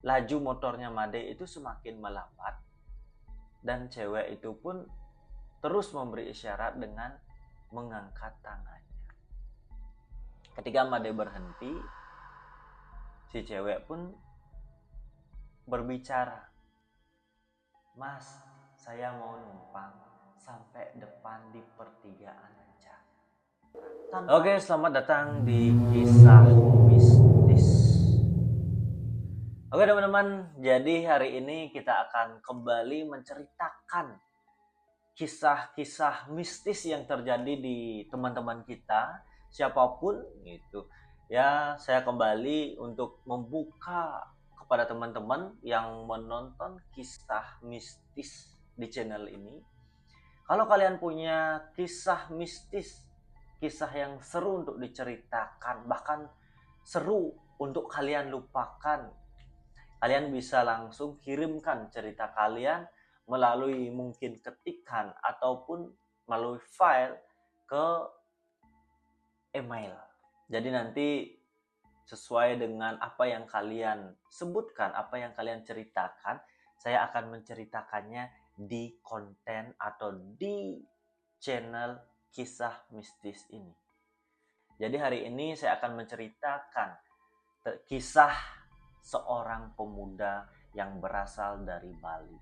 laju motornya Made itu semakin melambat dan cewek itu pun terus memberi isyarat dengan mengangkat tangannya. Ketika Made berhenti, si cewek pun berbicara, "Mas, saya mau numpang sampai depan di pertigaan aja." Oke, selamat datang di kisah mistis. Oke teman-teman, jadi hari ini kita akan kembali menceritakan kisah-kisah mistis yang terjadi di teman-teman kita, siapapun gitu. Ya, saya kembali untuk membuka kepada teman-teman yang menonton kisah mistis di channel ini. Kalau kalian punya kisah mistis, kisah yang seru untuk diceritakan, bahkan seru untuk kalian lupakan, kalian bisa langsung kirimkan cerita kalian melalui mungkin ketikan ataupun melalui file ke email. Jadi nanti sesuai dengan apa yang kalian sebutkan, apa yang kalian ceritakan, saya akan menceritakannya di konten atau di channel kisah mistis ini. Jadi hari ini saya akan menceritakan kisah seorang pemuda yang berasal dari Bali.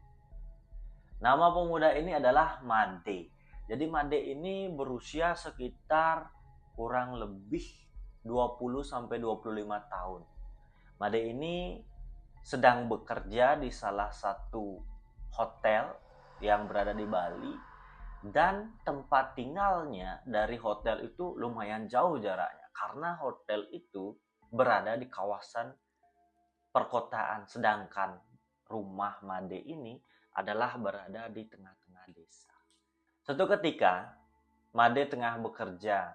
Nama pemuda ini adalah Made. Jadi Made ini berusia sekitar kurang lebih 20 sampai 25 tahun. Made ini sedang bekerja di salah satu hotel yang berada di Bali dan tempat tinggalnya dari hotel itu lumayan jauh jaraknya karena hotel itu berada di kawasan perkotaan, sedangkan rumah Made ini adalah berada di tengah-tengah desa. Suatu ketika Made tengah bekerja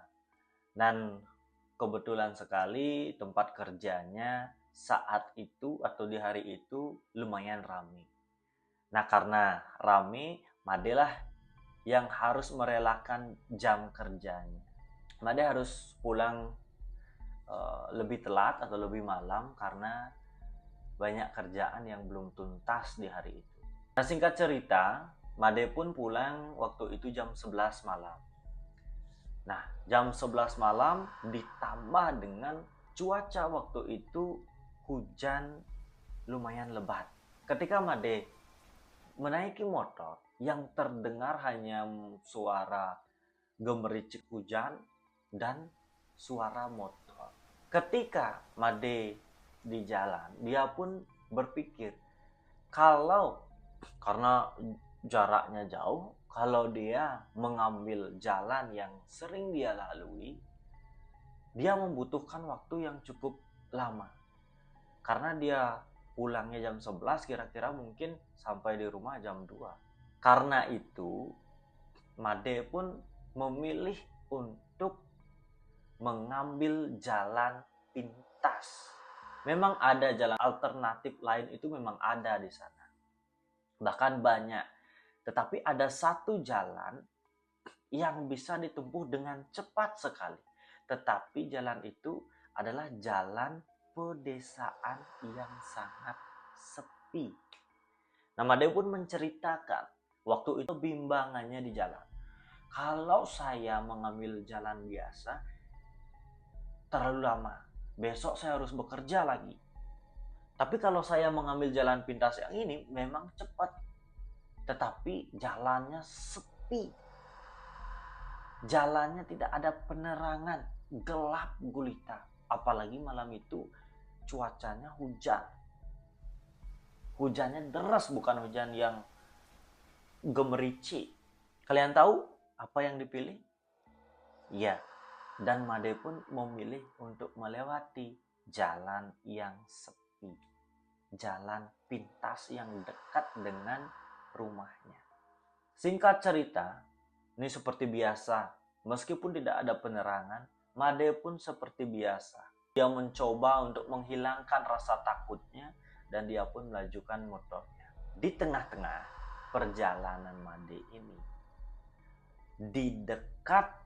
dan kebetulan sekali tempat kerjanya saat itu atau di hari itu lumayan ramai. Nah, karena ramai, Made lah yang harus merelakan jam kerjanya. Made harus pulang lebih telat atau lebih malam karena banyak kerjaan yang belum tuntas di hari itu. Nah, singkat cerita, Made pun pulang waktu itu jam 11 malam. Nah, jam 11 malam ditambah dengan cuaca waktu itu hujan lumayan lebat. Ketika Made menaiki motor, yang terdengar hanya suara gemericik hujan dan suara motor. Ketika Made di jalan, dia pun berpikir kalau karena jaraknya jauh, kalau dia mengambil jalan yang sering dia lalui, dia membutuhkan waktu yang cukup lama. Karena dia pulangnya jam 11, kira-kira mungkin sampai di rumah jam 2. Karena itu, Made pun memilih untuk mengambil jalan pintas. Memang ada jalan alternatif lain, itu memang ada di sana. Bahkan banyak. Tetapi ada satu jalan yang bisa ditempuh dengan cepat sekali. Tetapi jalan itu adalah jalan pedesaan yang sangat sepi. Nah, Made pun menceritakan waktu itu bimbangannya di jalan. Kalau saya mengambil jalan biasa, terlalu lama. Besok saya harus bekerja lagi. Tapi kalau saya mengambil jalan pintas yang ini memang cepat. Tetapi jalannya sepi. Jalannya tidak ada penerangan, gelap gulita. Apalagi malam itu cuacanya hujan. Hujannya deras, bukan hujan yang gemericik. Kalian tahu apa yang dipilih? Ya, dan Made pun memilih untuk melewati jalan yang sepi, jalan pintas yang dekat dengan rumahnya. Singkat cerita, ini seperti biasa, meskipun tidak ada penerangan, Made pun seperti biasa. Dia mencoba untuk menghilangkan rasa takutnya dan dia pun melajukan motornya. Di tengah-tengah perjalanan Made ini, di dekat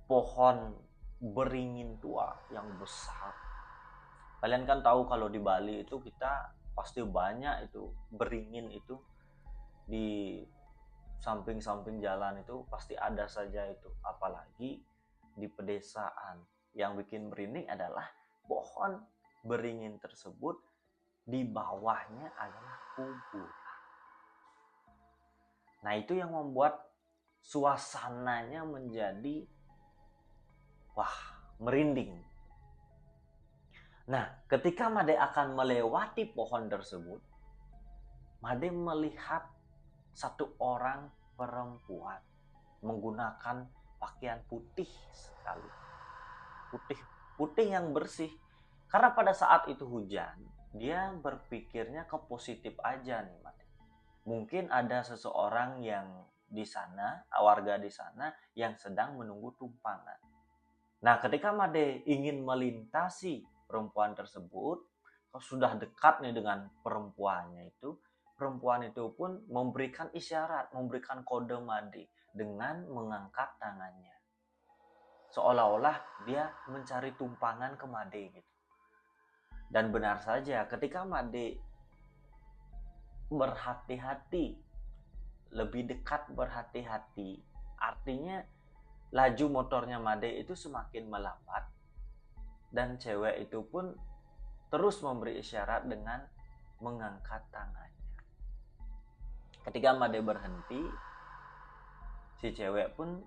pohon beringin tua yang besar. Kalian kan tahu kalau di Bali itu kita pasti banyak itu beringin itu di samping-samping jalan itu pasti ada saja itu. Apalagi di pedesaan, yang bikin merinding adalah pohon beringin tersebut di bawahnya adalah kuburan. Nah, itu yang membuat suasananya menjadi merinding. Nah, ketika Made akan melewati pohon tersebut, Made melihat satu orang perempuan menggunakan pakaian putih sekali. Putih yang bersih. Karena pada saat itu hujan, dia berpikirnya ke positif aja nih, Made. Mungkin ada seseorang yang di sana, warga di sana yang sedang menunggu tumpangan. Nah, ketika Made ingin melintasi perempuan tersebut, sudah dekat nih dengan perempuannya itu, perempuan itu pun memberikan isyarat, memberikan kode Made dengan mengangkat tangannya. Seolah-olah dia mencari tumpangan ke Made gitu. Dan benar saja, ketika Made berhati-hati, lebih dekat berhati-hati, artinya laju motornya Made itu semakin melambat, dan cewek itu pun terus memberi isyarat dengan mengangkat tangannya. Ketika Made berhenti, si cewek pun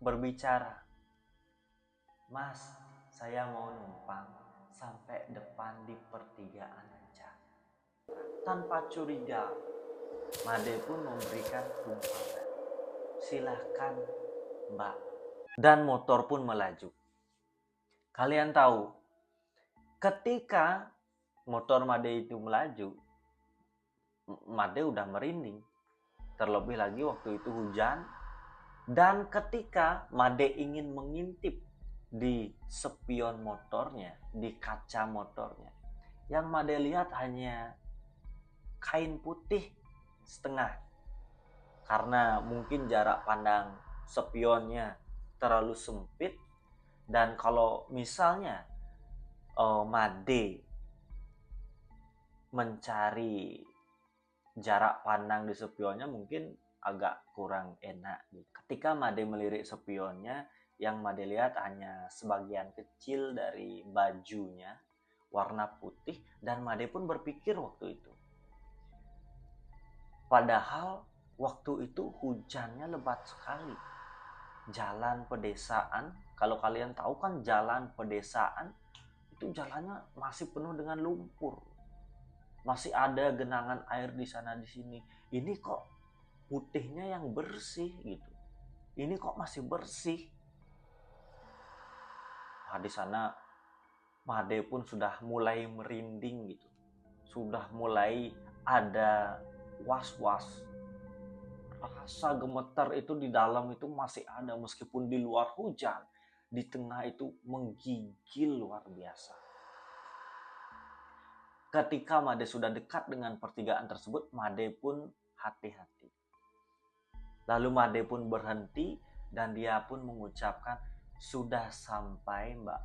berbicara, "Mas, saya mau numpang sampai depan di pertigaan aja." Tanpa curiga, Made pun memberikan tumpangan. "Silahkan, Mbak." Dan motor pun melaju. Kalian tahu, ketika motor Made itu melaju, Made udah merinding. Terlebih lagi waktu itu hujan. Dan ketika Made ingin mengintip di spion motornya, di kaca motornya, yang Made lihat hanya kain putih setengah. Karena mungkin jarak pandang spionnya terlalu sempit, dan kalau misalnya Made mencari jarak pandang di spionnya mungkin agak kurang enak. Ketika Made melirik spionnya, yang Made lihat hanya sebagian kecil dari bajunya warna putih, dan Made pun berpikir waktu itu, padahal waktu itu hujannya lebat sekali. Jalan pedesaan, kalau kalian tahu kan jalan pedesaan itu jalannya masih penuh dengan lumpur. Masih ada genangan air di sana di sini. Ini kok putihnya yang bersih gitu. Ini kok masih bersih. Di sana Made pun sudah mulai merinding gitu. Sudah mulai ada was-was. Rasa gemetar itu di dalam itu masih ada meskipun di luar hujan. Di tengah itu menggigil luar biasa. Ketika Made sudah dekat dengan pertigaan tersebut, Made pun hati-hati. Lalu Made pun berhenti dan dia pun mengucapkan, "Sudah sampai, Mbak."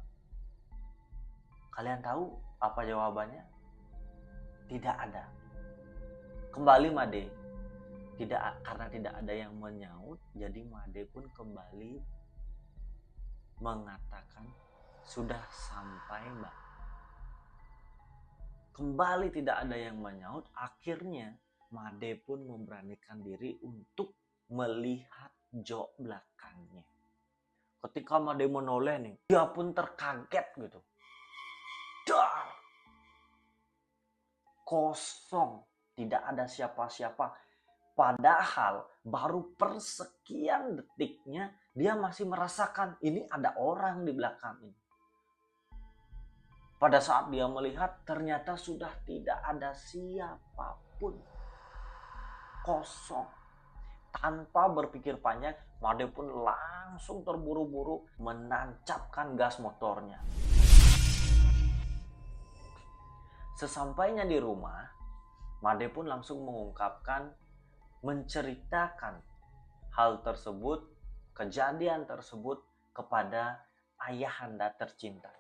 Kalian tahu apa jawabannya? Tidak ada. Kembali Made. Karena tidak ada yang menyaut, jadi Made pun kembali mengatakan, "Sudah sampai, Mbak." Kembali tidak ada yang menyaut. Akhirnya Made pun memberanikan diri untuk melihat jok belakangnya. Ketika Made menoleh nih, dia pun terkaget gitu. Dar! Kosong, tidak ada siapa-siapa. Padahal baru persekian detiknya dia masih merasakan ini ada orang di belakang ini. Pada saat dia melihat, ternyata sudah tidak ada siapapun. Kosong. Tanpa berpikir panjang, Made pun langsung terburu-buru menancapkan gas motornya. Sesampainya di rumah, Made pun langsung menceritakan hal tersebut, kejadian tersebut kepada ayahanda tercinta.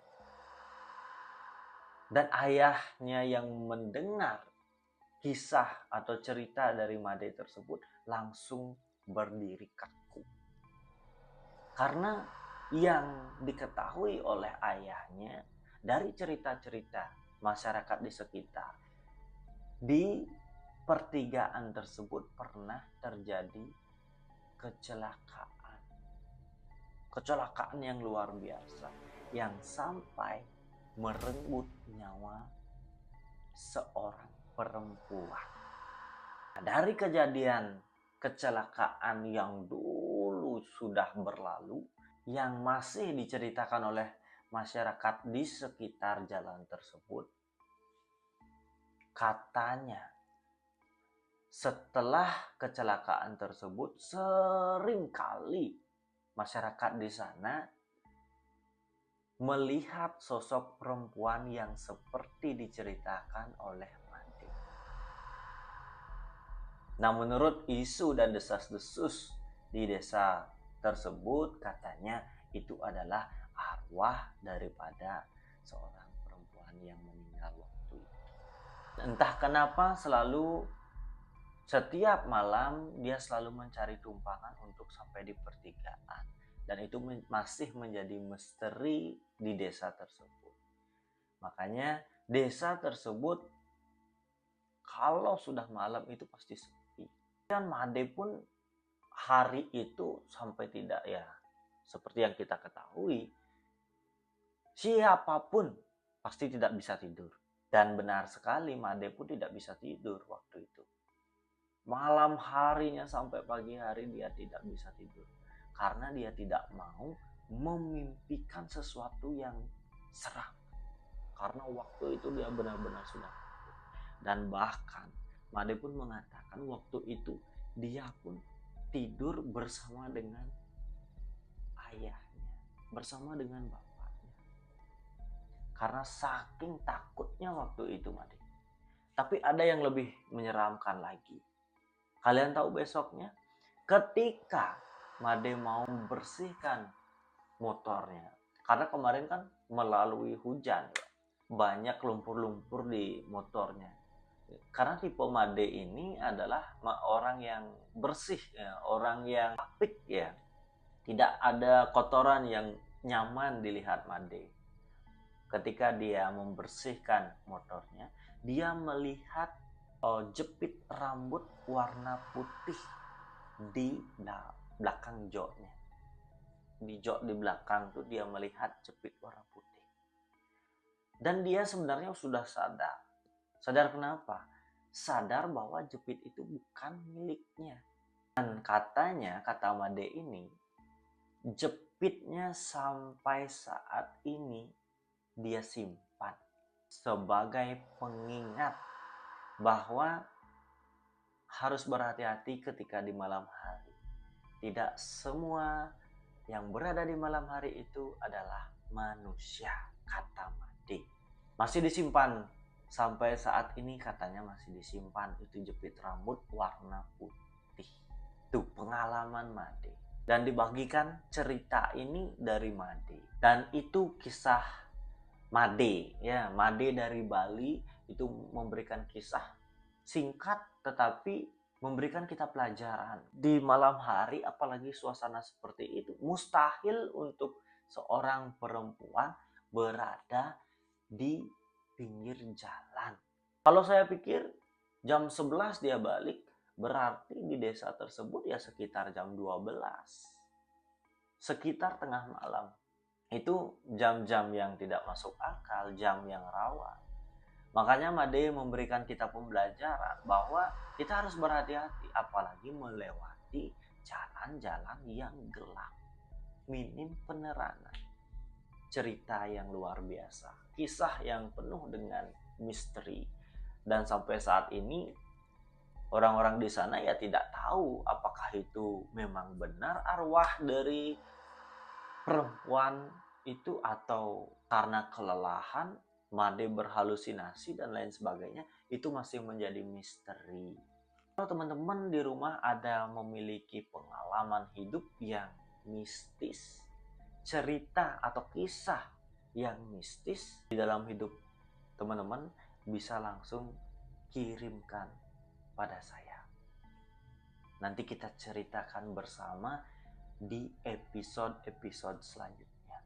Dan ayahnya yang mendengar kisah atau cerita dari Made tersebut langsung berdiri kaku. Karena yang diketahui oleh ayahnya dari cerita-cerita masyarakat di sekitar, di pertigaan tersebut pernah terjadi kecelakaan. Kecelakaan yang luar biasa yang sampai merenggut nyawa seorang perempuan. Nah, dari kejadian kecelakaan yang dulu sudah berlalu, yang masih diceritakan oleh masyarakat di sekitar jalan tersebut, katanya setelah kecelakaan tersebut seringkali masyarakat di sana melihat sosok perempuan yang seperti diceritakan oleh Made. Nah, menurut isu dan desas-desus di desa tersebut, katanya itu adalah arwah daripada seorang perempuan yang meninggal waktu itu. Entah kenapa setiap malam dia selalu mencari tumpangan untuk sampai di pertigaan. Dan itu masih menjadi misteri di desa tersebut. Makanya desa tersebut kalau sudah malam itu pasti sepi. Dan Made pun hari itu sampai tidak, ya seperti yang kita ketahui, siapapun pasti tidak bisa tidur. Dan benar sekali, Made pun tidak bisa tidur waktu itu. Malam harinya sampai pagi hari dia tidak bisa tidur. Karena dia tidak mau memimpikan sesuatu yang seram. Karena waktu itu dia benar-benar sudah takut. Dan bahkan Made pun mengatakan waktu itu dia pun tidur bersama dengan ayahnya, bersama dengan bapaknya. Karena saking takutnya waktu itu Made. Tapi ada yang lebih menyeramkan lagi. Kalian tahu besoknya? Ketika Made mau membersihkan motornya, karena kemarin kan melalui hujan, banyak lumpur-lumpur di motornya. Karena tipe Made ini adalah orang yang bersih, ya, orang yang apik, ya. Tidak ada kotoran yang nyaman dilihat Made. Ketika dia membersihkan motornya, dia melihat jepit rambut warna putih di belakang joknya. Di jok di belakang tuh dia melihat jepit warna putih. Dan dia sebenarnya sudah sadar. Sadar kenapa? Sadar bahwa jepit itu bukan miliknya. Dan katanya, kata Made ini, jepitnya sampai saat ini dia simpan sebagai pengingat bahwa harus berhati-hati ketika di malam hari. Tidak semua yang berada di malam hari itu adalah manusia, kata Made. Masih disimpan sampai saat ini, katanya masih disimpan itu jepit rambut warna putih. Itu pengalaman Made. Dan dibagikan cerita ini dari Made. Dan itu kisah Made, ya, Made dari Bali itu memberikan kisah singkat tetapi memberikan kita pelajaran. Di malam hari apalagi suasana seperti itu, mustahil untuk seorang perempuan berada di pinggir jalan. Kalau saya pikir jam 11 dia balik, berarti di desa tersebut ya sekitar jam 12. Sekitar tengah malam. Itu jam-jam yang tidak masuk akal, jam yang rawan. Makanya Made memberikan kita pembelajaran bahwa kita harus berhati-hati, apalagi melewati jalan-jalan yang gelap, minim penerangan. Cerita yang luar biasa, kisah yang penuh dengan misteri. Dan sampai saat ini orang-orang di sana ya tidak tahu apakah itu memang benar arwah dari perempuan itu atau karena kelelahan Made berhalusinasi dan lain sebagainya, itu masih menjadi misteri. Kalau teman-teman di rumah ada memiliki pengalaman hidup yang mistis, cerita atau kisah yang mistis di dalam hidup teman-teman bisa langsung kirimkan pada saya. Nanti kita ceritakan bersama di episode-episode selanjutnya.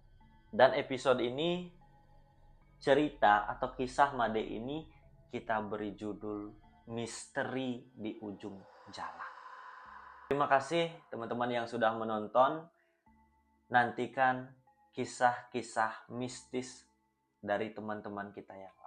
Dan episode ini, cerita atau kisah Made ini kita beri judul Misteri di Ujung Jalan. Terima kasih teman-teman yang sudah menonton. Nantikan kisah-kisah mistis dari teman-teman kita yang lain.